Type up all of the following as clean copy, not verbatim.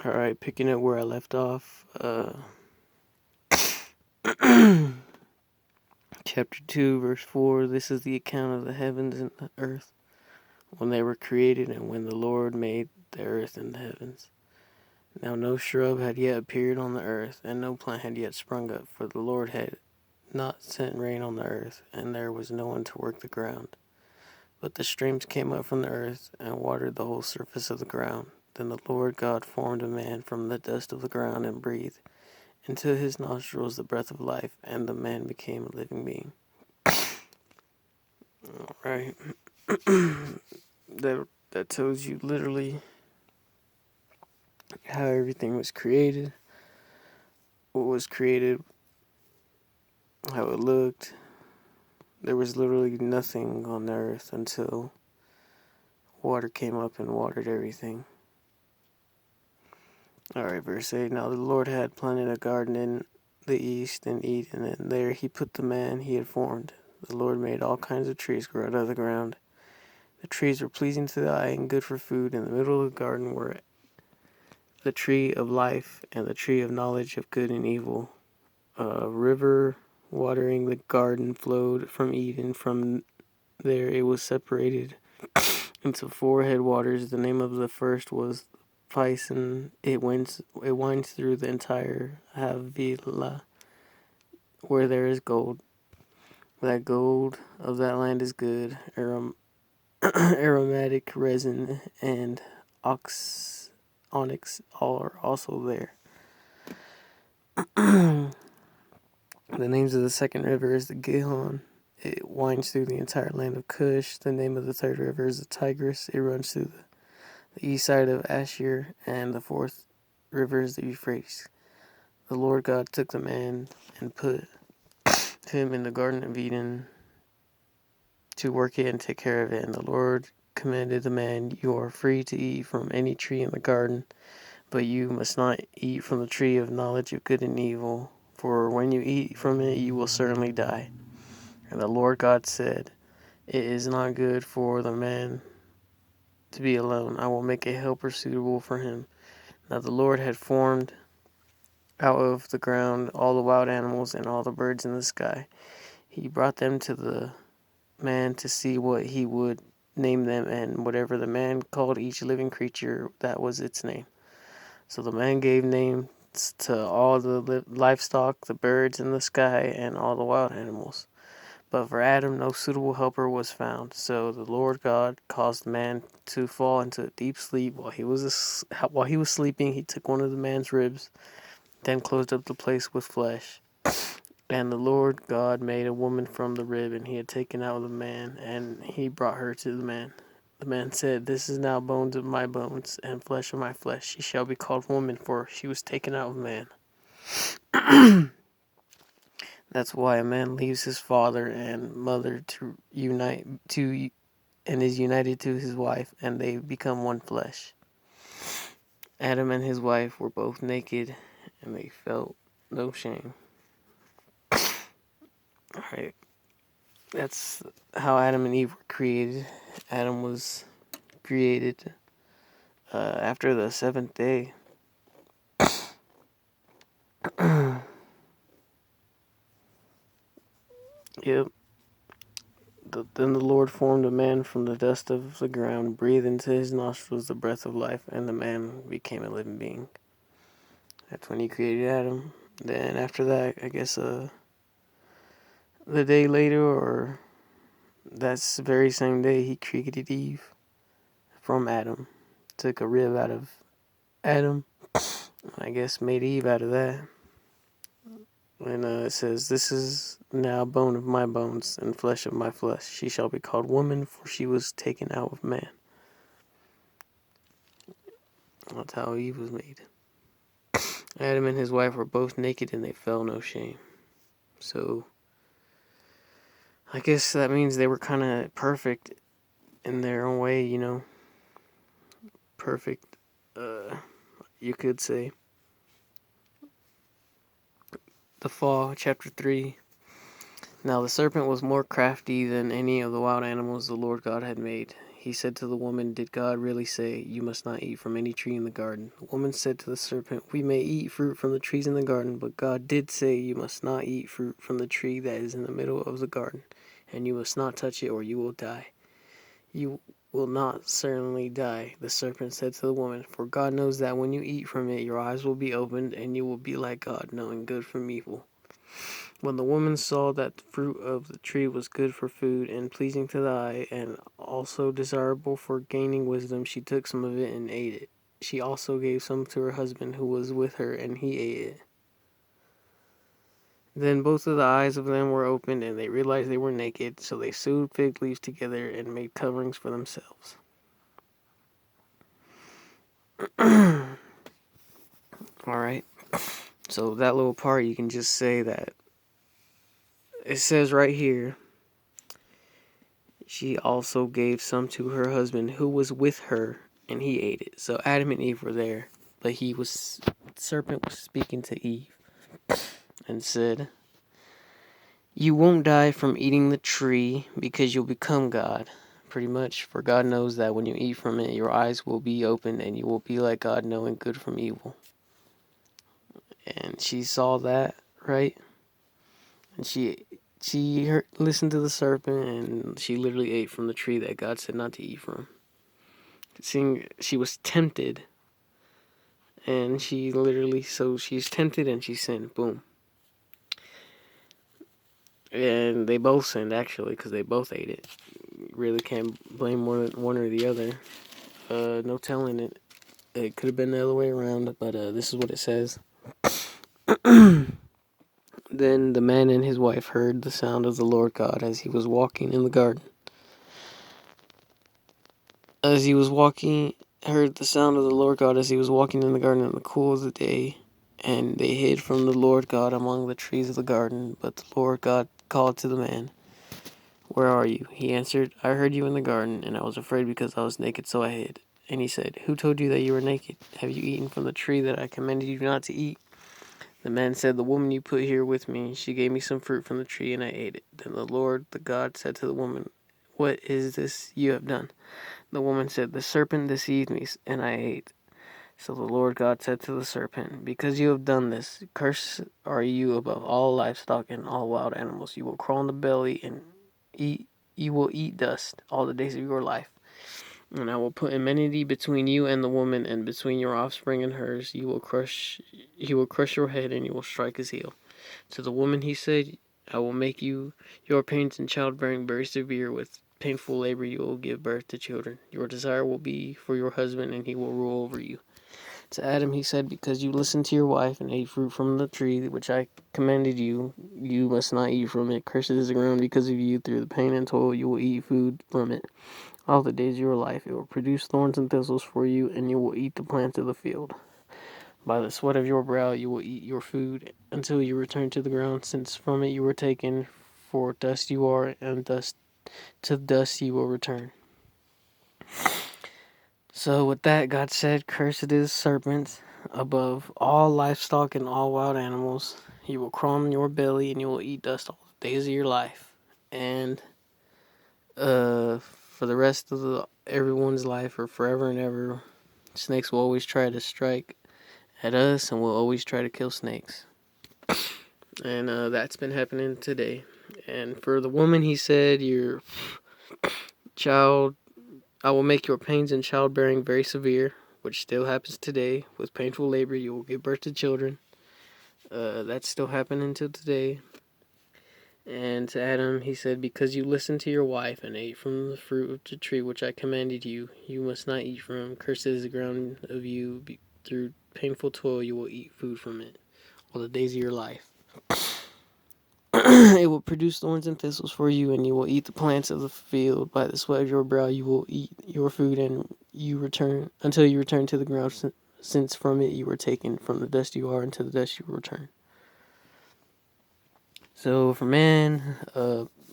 Alright, picking up where I left off. Chapter 2, verse 4. This is the account of the heavens and the earth when they were created, and when the Lord made the earth and the heavens. Now no shrub had yet appeared on the earth, and no plant had yet sprung up, for the Lord had not sent rain on the earth, and there was no one to work the ground. But the streams came up from the earth, and watered the whole surface of the ground. Then the Lord God formed a man from the dust of the ground, and breathed into his nostrils the breath of life, and the man became a living being. Alright. that tells you literally how everything was created, what was created, how it looked. There was literally nothing on the earth until water came up and watered everything. Alright, verse 8. Now the Lord had planted a garden in the east in Eden, and there he put the man he had formed. The Lord made all kinds of trees grow out of the ground. The trees were pleasing to the eye and good for food. In the middle of the garden were the tree of life and the tree of knowledge of good and evil. A river watering the garden flowed from Eden. From there it was separated into four headwaters. The name of the first was Pison. It winds through the entire Havilah, where there is gold. That gold of that land is good. Aromatic resin and onyx are also there. The names of the second river is the Gihon. It winds through the entire land of Cush. The name of the third river is the Tigris. It runs through the east side of Ashur, and the fourth river is the Euphrates. The Lord God took the man and put him in the Garden of Eden to work it and take care of it. And the Lord commanded the man, "You are free to eat from any tree in the garden, but you must not eat from the tree of knowledge of good and evil, for when you eat from it you will certainly die." And the Lord God said, "It is not good for the man to be alone. I will make a helper suitable for him." Now the Lord had formed out of the ground all the wild animals and all the birds in the sky. He brought them to the man to see what he would name them, and whatever the man called each living creature, that was its name. So the man gave names to all the livestock, the birds in the sky, and all the wild animals. But for Adam no suitable helper was found. So the Lord God caused man to fall into a deep sleep. While he was sleeping, he took one of the man's ribs, then closed up the place with flesh. And the Lord God made a woman from the rib, and he had taken out of the man, and he brought her to the man. The man said, "This is now bones of my bones, and flesh of my flesh. She shall be called woman, for she was taken out of man." That's why a man leaves his father and mother and is united to his wife, and they become one flesh. Adam and his wife were both naked, and they felt no shame. Alright, that's how Adam and Eve were created. Adam was created after the seventh day. Yep. Then the Lord formed a man from the dust of the ground, breathed into his nostrils the breath of life, and the man became a living being. That's when he created Adam. Then after that, I guess the day later, or that's the very same day, he created Eve from Adam. Took a rib out of Adam, I guess made Eve out of that. And it says, "This is now bone of my bones and flesh of my flesh. She shall be called woman, for she was taken out of man." That's how Eve was made. Adam and his wife were both naked, and they felt no shame. So I guess that means they were kind of perfect in their own way, you know. Perfect, you could say. The fall, chapter 3. Now the serpent was more crafty than any of the wild animals the Lord God had made. he said to the woman, "Did God really say, 'You must not eat from any tree in the garden'?" The woman said to the serpent, "We may eat fruit from the trees in the garden, but God did say, 'You must not eat fruit from the tree that is in the middle of the garden, and you must not touch it or you will die.'" "You will not certainly die," the serpent said to the woman, "for God knows that when you eat from it, your eyes will be opened, and you will be like God, knowing good from evil." When the woman saw that the fruit of the tree was good for food and pleasing to the eye, and also desirable for gaining wisdom, she took some of it and ate it. She also gave some to her husband who was with her, and he ate it. Then both of the eyes of them were opened, and they realized they were naked, so they sewed fig leaves together and made coverings for themselves. Alright, so that little part, you can just say that it says right here, she also gave some to her husband who was with her, and he ate it. So Adam and Eve were there, but the serpent was speaking to Eve and said, "You won't die from eating the tree because you'll become God." Pretty much, for God knows that when you eat from it, your eyes will be opened and you will be like God, knowing good from evil. And she saw that, right? And she listened to the serpent, and she literally ate from the tree that God said not to eat from. Seeing she was tempted, and she's tempted and she sinned. Boom. And they both sinned, actually, because they both ate it. You really can't blame one or the other. No telling it. It could have been the other way around, but this is what it says. Then the man and his wife heard the sound of the Lord God as he was walking in the garden. Heard the sound of the Lord God as he was walking in the garden in the cool of the day, and they hid from the Lord God among the trees of the garden. But the Lord God called to the man, "Where are you?" He answered, "I heard you in the garden, and I was afraid because I was naked, so I hid." And he said, "Who told you that you were naked? Have you eaten from the tree that I commanded you not to eat?" The man said, "The woman you put here with me, she gave me some fruit from the tree, and I ate it." Then the Lord, the God, said to the woman, "What is this you have done?" The woman said, "The serpent deceived me, and I ate." So the Lord God said to the serpent, "Because you have done this, cursed are you above all livestock and all wild animals. You will crawl on the belly and you will eat dust all the days of your life. And I will put enmity between you and the woman, and between your offspring and hers. He will crush your head, and you will strike his heel." To the woman he said, "I will make your pains in childbearing very severe. With painful labor you will give birth to children. Your desire will be for your husband, and he will rule over you." To Adam he said, "Because you listened to your wife and ate fruit from the tree which I commanded you, you must not eat from it. Cursed is the ground because of you. Through the pain and toil you will eat food from it all the days of your life. It will produce thorns and thistles for you, and you will eat the plants of the field. By the sweat of your brow you will eat your food until you return to the ground, since from it you were taken. For dust you are, and to dust you will return." So with that, God said, "Cursed is serpent above all livestock and all wild animals. You will crawl on your belly, and you will eat dust all the days of your life." And for the rest of everyone's life, or forever and ever, snakes will always try to strike at us, and we'll always try to kill snakes. And that's been happening today. And for the woman, he said, "Your child, I will make your pains in childbearing very severe," which still happens today. With painful labor, you will give birth to children. That's still happening till today. And to Adam, he said, "Because you listened to your wife and ate from the fruit of the tree which I commanded you, you must not eat from. Cursed is the ground of you. Through painful toil, you will eat food from it all the days of your life. It will produce thorns and thistles for you, and you will eat the plants of the field. By the sweat of your brow you will eat your food, and until you return to the ground, since from it you were taken. From the dust you are, and to the dust you will return." So for man,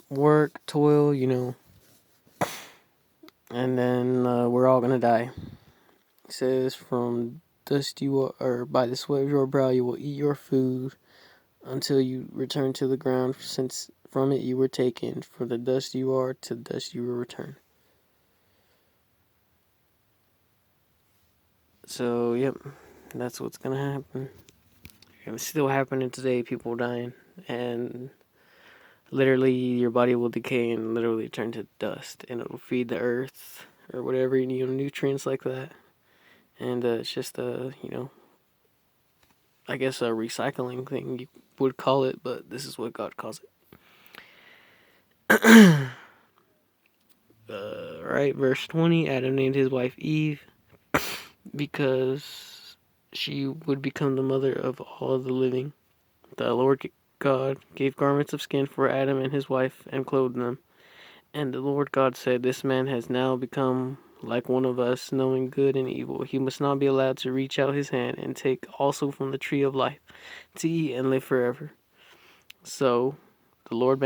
work, toil, and then we're all gonna die. It says, "From dust you are, or by the sweat of your brow you will eat your food until you return to the ground, since from it you were taken. For the dust you are, to dust you will return." So, yep, that's what's gonna happen. It's still happening today, people dying. And literally, your body will decay and literally turn to dust. And it'll feed the earth or whatever, nutrients like that. And it's just I guess a recycling thing you would call it, but this is what God calls it. Right, verse 20, Adam named his wife Eve because she would become the mother of all the living. The Lord God gave garments of skin for Adam and his wife and clothed them. And the Lord God said, "This man has now become like one of us, knowing good and evil. He must not be allowed to reach out his hand and take also from the tree of life to eat and live forever." So the Lord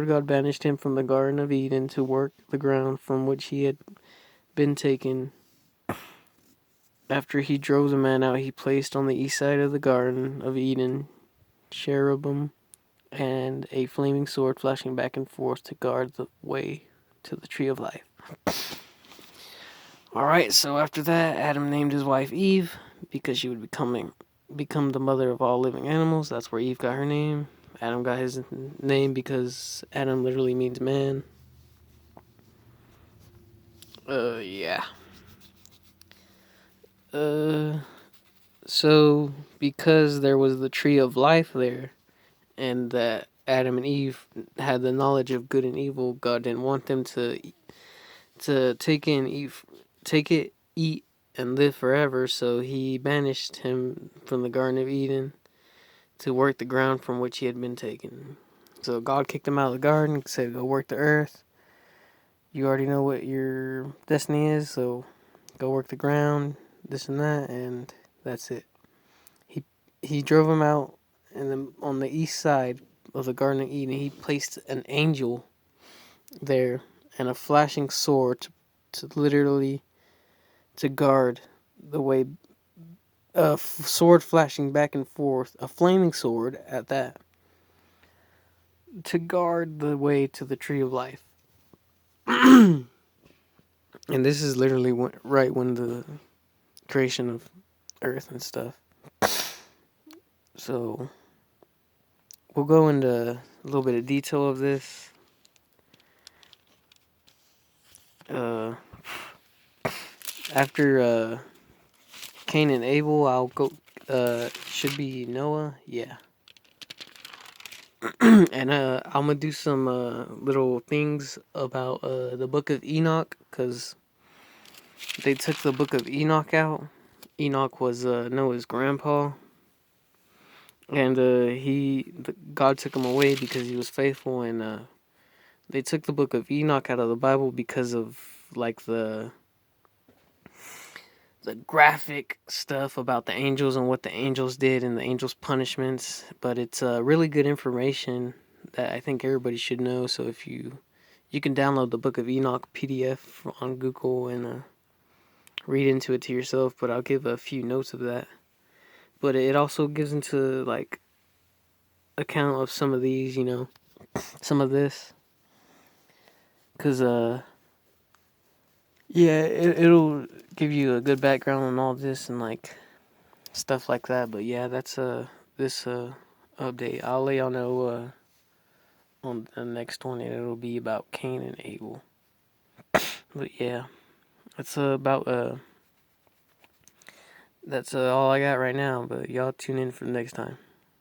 God banished him from the Garden of Eden to work the ground from which he had been taken. After he drove the man out, he placed on the east side of the Garden of Eden cherubim and a flaming sword flashing back and forth to guard the way to the tree of life. Alright, so after that, Adam named his wife Eve because she would become the mother of all living animals. That's where Eve got her name. Adam got his name because Adam literally means man. Yeah. So because there was the tree of life there, and that Adam and Eve had the knowledge of good and evil, God didn't want them to take it, eat, and live forever. So He banished him from the Garden of Eden to work the ground from which he had been taken. So God kicked him out of the garden, said, "Go work the earth. You already know what your destiny is, so go work the ground, this and that," and that's it. He drove him out, and then on the east side of the Garden of Eden, he placed an angel there and a flashing sword to literally to guard the way. A sword flashing back and forth, a flaming sword at that, to guard the way to the tree of life. And this is literally right when the creation of Earth and stuff. So we'll go into a little bit of detail of this. After Cain and Abel, I'll go. Should be Noah, yeah. And I'm gonna do some little things about the Book of Enoch, because they took the Book of Enoch out. Enoch was Noah's grandpa, and God took him away because he was faithful, and they took the Book of Enoch out of the Bible because of like the graphic stuff about the angels and what the angels did and the angels' punishments. But it's really good information that I think everybody should know. So if you can download the Book of Enoch PDF on Google and read into it to yourself. But I'll give a few notes of that. But it also gives into like account of some of these, some of this, because yeah, it'll give you a good background on all this and like stuff like that. But yeah, that's this update. I'll let y'all know on the next one, and it'll be about Cain and Abel. But yeah, that's about that's all I got right now. But y'all tune in for the next time.